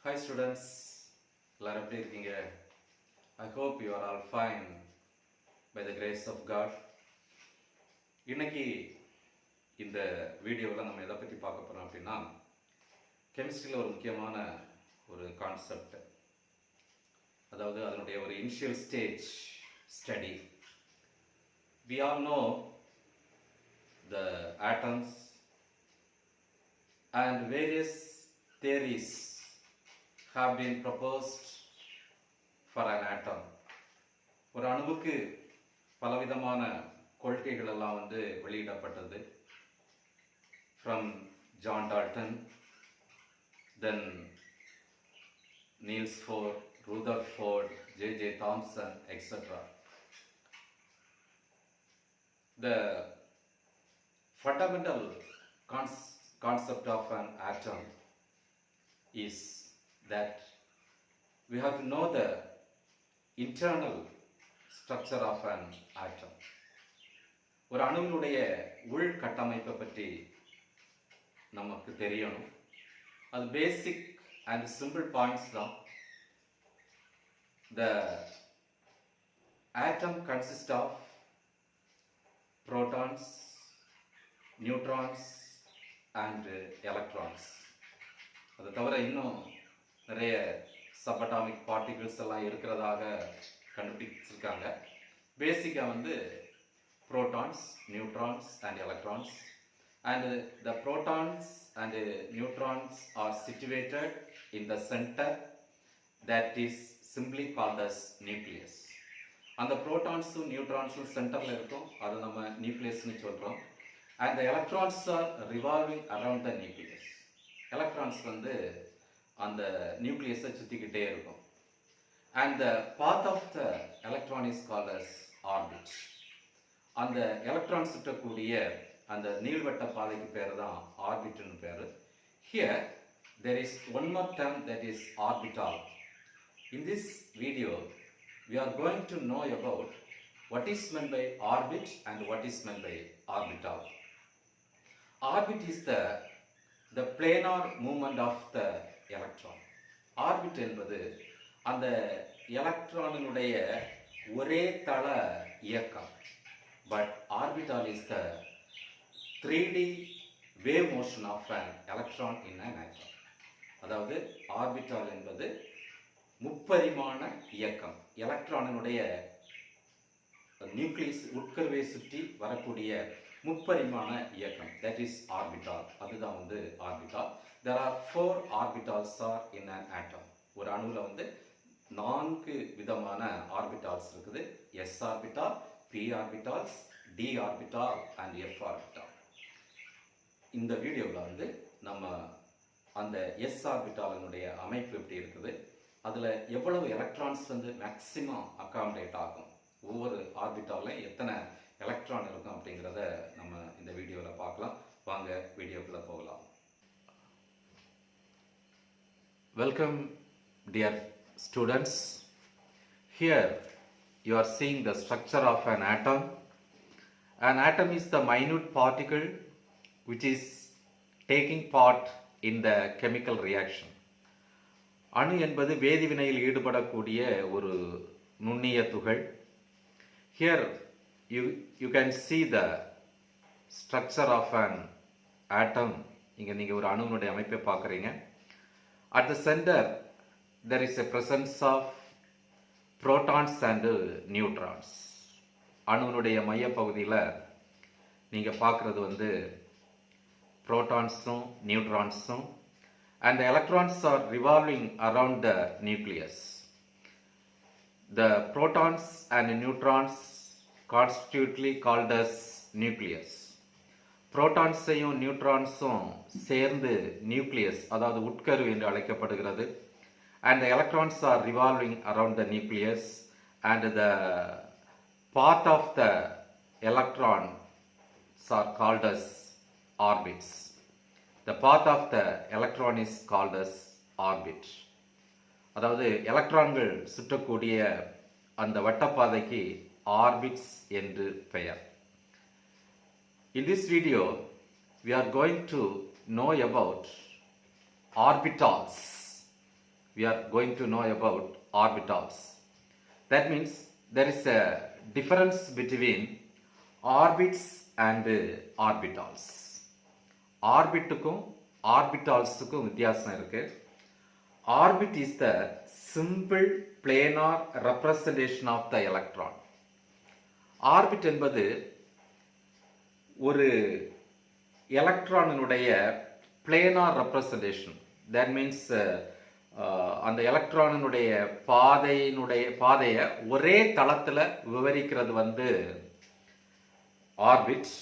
Hi students, எல்லாரும் எப்படி இருக்கீங்க? I hope you are all fine by the grace of God. இன்னைக்கு இந்த வீடியோவில் நம்ம எதை பற்றி பார்க்க போகிறோம் அப்படின்னா கெமிஸ்ட்ரியில் ஒரு முக்கியமான ஒரு கான்செப்ட், அதாவது அதனுடைய ஒரு initial stage study. We all know the atoms and various theories have been proposed for an atom. ஒரு அணுவுக்கு பலவிதமான கொள்கைகள் எல்லாம் வெளியிடப்பட்டது. From John Dalton, then Niels Bohr, Rutherford, J.J. Thomson, etc. The fundamental concept of an atom is that we have to know the internal structure of an atom. ஒரு அணுவினுடைய உள் கட்டமைப்பை பற்றி நமக்கு தெரியணும். அது பேசிக் அண்ட் சிம்பிள் பாயிண்ட்ஸ் தான். The atom consists of protons, neutrons and electrons. அது தவிர இன்னும் நிறைய சப்அட்டாமிக் பார்ட்டிகிள்ஸ் எல்லாம் இருக்கிறதாக கண்டுபிடிச்சிருக்காங்க. பேசிக்காக protons, neutrons and electrons, and the protons and neutrons are situated in the center, that is simply called as nucleus. அந்த புரோட்டான்ஸும் நியூட்ரான்ஸும் சென்டரில் இருக்கும், அதை நம்ம நியூக்ளியஸ்னு சொல்கிறோம். and the electrons are revolving around the nucleus. Electrons அந்த நியூக்ளியஸை சுற்றிக்கிட்டே இருக்கும். and the path of the electron is called as orbit. அந்த எலக்ட்ரான் சுற்றக்கூடிய அந்த நீள்வட்ட பாதைக்கு பேர் தான் ஆர்பிட்னு பேர். Here there is one more term, that is orbital. In this video we are going to know about what is meant by orbit and what is meant by orbital. Orbit is the planar movement of the electron. Orbit என்பது அந்த எலக்ட்ரானினுடைய ஒரே தள இயக்கம். But orbital is the 3D wave motion of an electron in an atom. அதாவது orbital என்பது முப்பரிமாண இயக்கம். எலக்ட்ரானினுடைய nucleus உட்கருவை சுற்றி வரக்கூடிய முப்பரிமாண இயக்கம், that is orbital. அதுதான் orbital. There are 4 orbitals are in an atom. ஒரு அணுவில் 4 விதமான ஆர்பிட்டால்ஸ் இருக்குது. s orbital, p orbitals, d orbital and f orbital. இந்த வீடியோவில் நம்ம அந்த s ஆர்பிட்டாலினுடைய அமைப்பு எப்படி இருக்குது, அதில் எவ்வளவு எலக்ட்ரான்ஸ் மேக்சிமம் அகாமடேட் ஆகும், ஒவ்வொரு ஆர்பிட்டாலையும் எத்தனை எலக்ட்ரான் இருக்கும் அப்படிங்கிறத நம்ம இந்த வீடியோவில் பார்க்கலாம். வாங்க வீடியோக்குள்ளே போகலாம். Welcome dear students. Here you are seeing the structure of an atom. An atom is the minute particle which is taking part in the chemical reaction. அணு என்பது வேதிவினையில் ஈடுபடக்கூடிய ஒரு நுண்ணிய துகள். Here you can see the structure of an atom. இங்கே நீங்கள் ஒரு அணுவினுடைய அமைப்பை பார்க்குறீங்க. At the center there is a presence of protons and neutrons. அணுவினுடைய மையப்பகுதியில் நீங்கள் பார்க்குறது protonsum, neutronsum, and the electrons are revolving around the nucleus. The protons and neutrons constitutively called as nucleus. புரோட்டான்ஸையும் நியூட்ரான்ஸும் சேர்ந்து nucleus, அதாவது உட்கரு என்று அழைக்கப்படுகிறது. and the electrons are revolving around the nucleus, and the path of the electrons are called as orbits. The path of the electron is called as orbit. அதாவது எலக்ட்ரான்கள் சுற்றக்கூடிய அந்த வட்டப்பாதைக்கு orbits என்று பெயர். In this video we are going to know about orbitals. we are going to know about orbitals. That means there is a difference between orbits and orbitals. ஆர்பிட்டுக்கும் ஆர்பிட்டால்ஸுக்கும் வித்தியாசம் இருக்கு. Orbit is the simple planar representation of the electron. Orbit என்பது ஒரு எலக்ட்ரானினுடைய planar representation. That means அந்த எலக்ட்ரானினுடைய பாதையை ஒரே தளத்தில் விவரிக்கிறது வந்து orbit.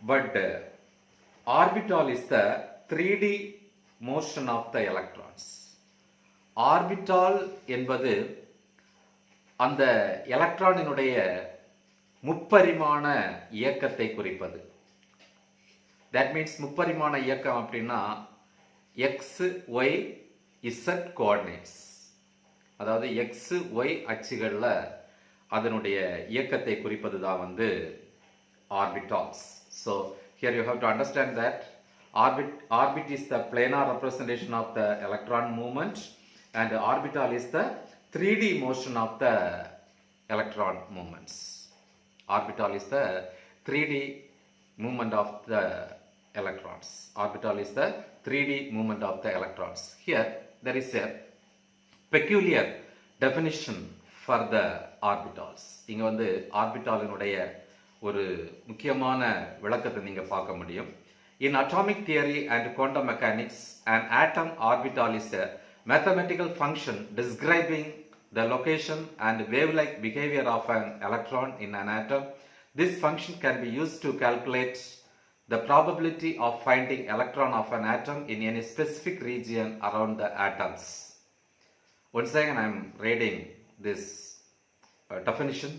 But orbital is the 3D motion of the electrons. Orbital என்பது அந்த எலக்ட்ரானினுடைய முப்பரிமாண இயக்கத்தை குறிப்பது. தட் மீன்ஸ் முப்பரிமாண இயக்கம் அப்படின்னா எக்ஸ் ஒய் இசட் கோஆர்டினேட்ஸ், அதாவது எக்ஸ் ஒய் அச்சுகளில் அதனுடைய இயக்கத்தை குறிப்பது தான் வந்து orbitals. So here you have to understand that orbit is the planar representation of the electron movement and orbital is the 3D motion of the electron movements. Orbital is the 3D movement of the electrons. Orbital is the 3D movement of the electrons. Here there is a peculiar definition for the orbitals. இங்க வந்து ஆர்பிட்டாலினுடைய ஒரு முக்கியமான விளக்கத்தை நீங்க பார்க்க முடியும். In atomic theory and quantum mechanics, an atom orbital is a mathematical function describing the location and wave-like behavior of an electron in an atom. This function can be used to calculate the probability of finding electron of an atom in any specific region around the atoms. Once again I am reading this definition.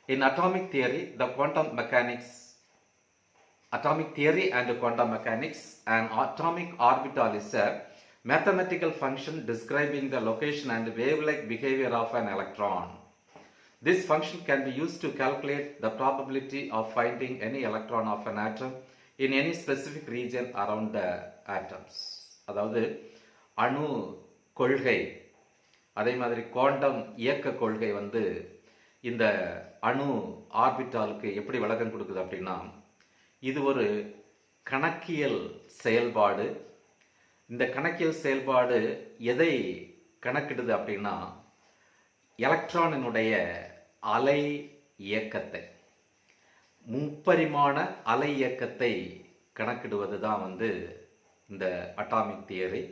In atomic theory and quantum mechanics, an atomic orbital is a mathematical function describing the location and wave-like behavior of an electron. This function can be used to calculate the probability of finding any electron of an atom in any specific region around the atoms. அதாவது அணு கொள்கை, அதே மாதிரி quantum இயக்க கொள்கை வந்து இந்த அணு ஆர்பிட்டாலுக்கு எப்படி விளக்கம் கொடுக்குது அப்படின்னா, இது ஒரு கணக்கியல் செயல்பாடு. இந்த கணக்கியல் செயல்பாடு எதை கணக்கிடுது அப்படின்னா, எலக்ட்ரானினுடைய அலை இயக்கத்தை, முப்பரிமாண அலை இயக்கத்தை கணக்கிடுவது தான் வந்து இந்த அட்டாமிக் தியரி.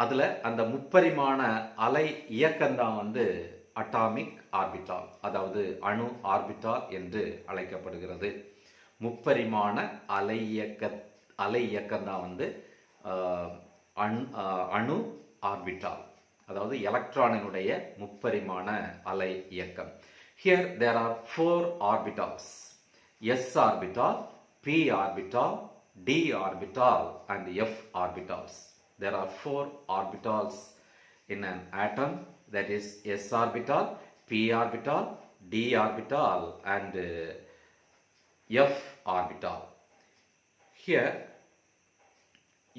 அதில் அந்த முப்பரிமாண அலை இயக்கம்தான் வந்து அட்டாமிக் ஆர்பிட்டால், அதாவது அணு ஆர்பிட்டால் என்று அழைக்கப்படுகிறது. முப்பரிமாண அலை இயக்கம் தான் வந்து அணு ஆர்பிட்டால், அதாவது எலக்ட்ரானினுடைய முப்பரிமாண அலை இயக்கம். Here there are 4 orbitals: s orbital, p orbital, d orbital and f orbitals. There are 4 orbitals in an atom, that is s orbital, p orbital, d orbital and f orbital. Here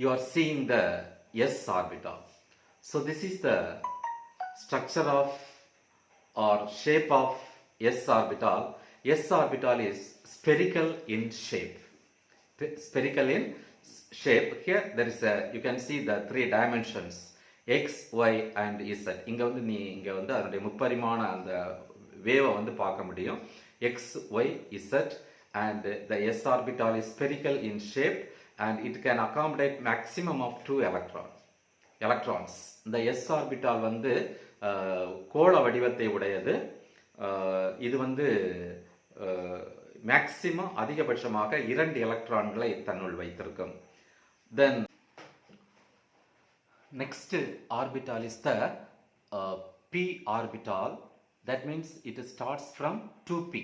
you are seeing the s orbital. So this is the structure of or shape of s orbital. S orbital is spherical in shape. Spherical in shape. Here there is a, you can see the 3 dimensions x, y and z. இங்க வந்து நீங்க வந்து அதனுடைய முப்பரிமாண அந்த வேவை வந்து பார்க்க முடியும். x, y, z and the s orbital is spherical in shape and it can accommodate maximum of 2 electrons. இந்த s orbital வந்து கோள வடிவத்தை உடையது. இது வந்து மேக்சிமம் அதிகபட்சமாக 2 எலக்ட்ரான்களை தன்னுள் வைத்திருக்கும். Then next orbital is the p orbital. That means it starts from 2p.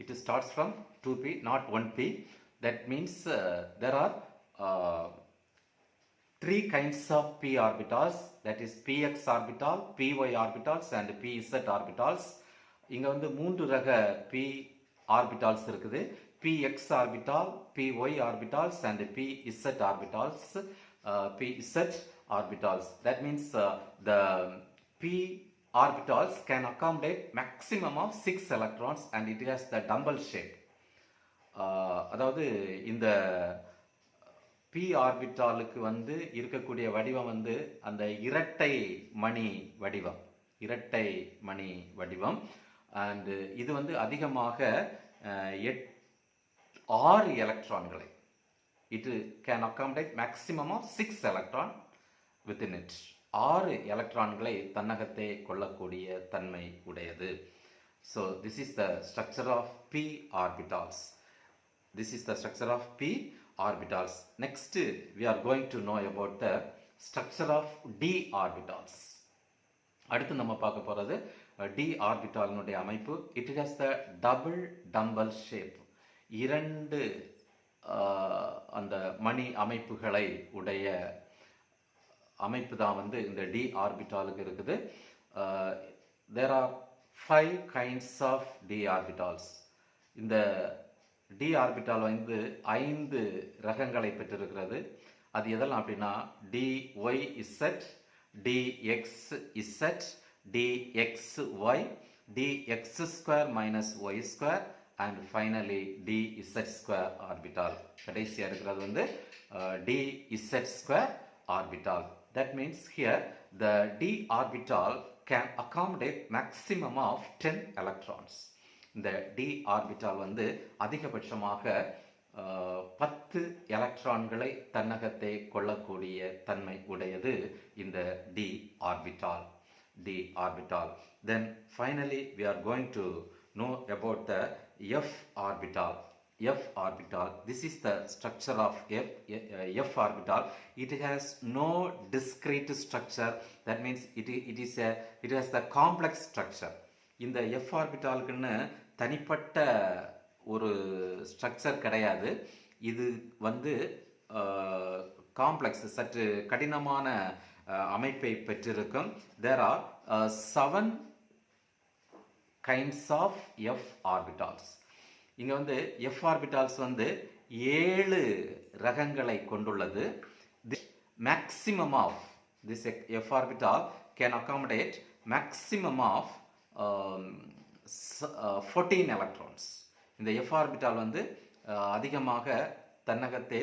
It starts from 2p, not 1p. That means there are 3 kinds of p orbitals, that is px orbital, py orbitals and pz orbitals. இங்க வந்து 3 ரக p orbitals இருக்குது. px orbital, py orbitals and pz orbitals. pz orbitals. That means the p orbitals can accommodate maximum of 6 electrons and it has the dumbbell shape. அதாவது இந்த p ஆர்பிட்டாலுக்கு வந்து இருக்கக்கூடிய வடிவம் வந்து அந்த இரட்டை மணி வடிவம் அண்ட் இது வந்து அதிகமாக 6 எலக்ட்ரான்களை it can accommodate maximum of 6 electron within it. 6 எலக்ட்ரான்களை தன்னகத்தே கொள்ளக்கூடிய தன்மை உடையது. So this is the structure of p orbitals. Next we are going to know about the structure of d orbitals. அடுத்து நம்ம பார்க்க போறது d ஆர்பிட்டாலினுடைய அமைப்பு. It has the double dumbbell shape. இரண்டு அந்த மணி அமைப்புகளை உடைய அமைப்பு தான் வந்து இந்த d ஆர்பிட்டாலுக்கு இருக்குது. There are 5 kinds of d orbitals. இந்த d ஆர்பிட்டால் வந்து 5 ரகங்களை பெற்றிருக்கிறது. அது எதெல்லாம் அப்படின்னா dyz, dxz, dxy, dx square minus y square and finally dz square orbital. கடைசியா இருக்கிறது வந்து dz square orbital. That means here the d orbital can accommodate maximum of 10 electrons. இந்த d ஆர்பிட்டால் வந்து அதிகபட்சமாக 10 எலக்ட்ரான்களை தன்னகத்தை கொள்ளக்கூடிய தன்மை உடையது இந்த d orbital. Then finally we are going to know about the f orbital. This is the structure of f orbital. It has no discrete structure. That means it has the complex structure. இந்த f ஆர்பிட்டாலுக்குன்னு தனிப்பட்ட ஒரு structure கிடையாது. இது வந்து complex, சற்று கடினமான அமைப்பை பெற்றிருக்கும். There are 7 kinds of f orbitals. இங்க வந்து f orbitals வந்து 7 ரகங்களை கொண்டுள்ளது. The maximum of this f orbital can accommodate maximum of 14 electrons. இந்த f ஆர்பிட்டால் வந்து அதிகமாக தன்னகத்தே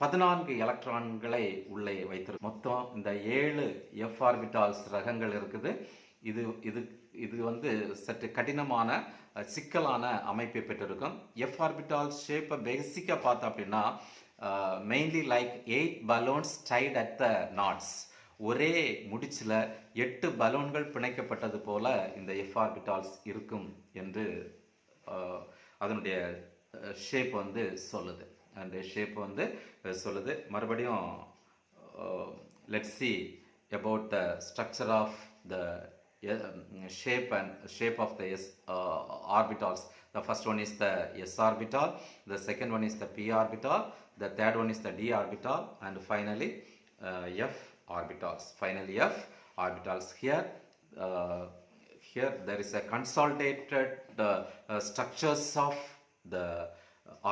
14 எலக்ட்ரான்களை உள்ளே வைத்திருக்கு. மொத்தம் இந்த 7 f ஆர்பிட்டால்ஸ் ரகங்கள் இருக்குது. இது வந்து சற்று கடினமான சிக்கலான அமைப்பை பெற்றிருக்கும். f ஆர்பிட்டால் ஷேப்பை பேசிக்காக பார்த்தோம் அப்படின்னா mainly like 8 balloons tied at the knots. ஒரே முடிச்சில் 8 பலூன்கள் பிணைக்கப்பட்டது போல இந்த f ஆர்பிட்டால்ஸ் இருக்கும் என்று அதனுடைய ஷேப் வந்து சொல்லுது. மறுபடியும் let's see about the structure of the shape of the orbitals. The first one is the s orbital, the second one is the p orbital, the third one is the d orbital, and finally f orbitals. Here there is a consolidated structures of the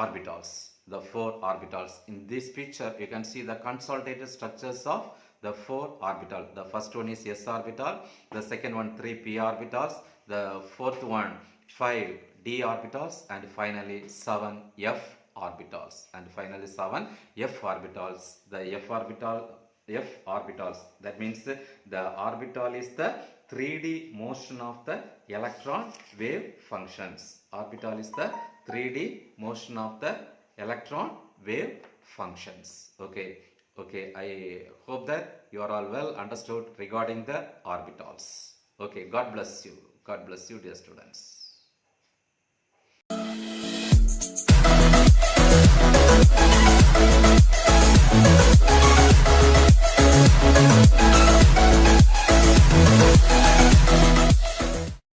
orbitals, the 4 orbitals. In this picture you can see the consolidated structures of the 4 orbitals. The first one is s orbital, the second one 3 p orbitals, the fourth one 5 d orbitals, and finally 7 f orbitals. The f orbitals, that means the orbital is the 3D motion of the electron wave functions. Okay, I hope that you are all well understood regarding the orbitals. Okay, God bless you dear students.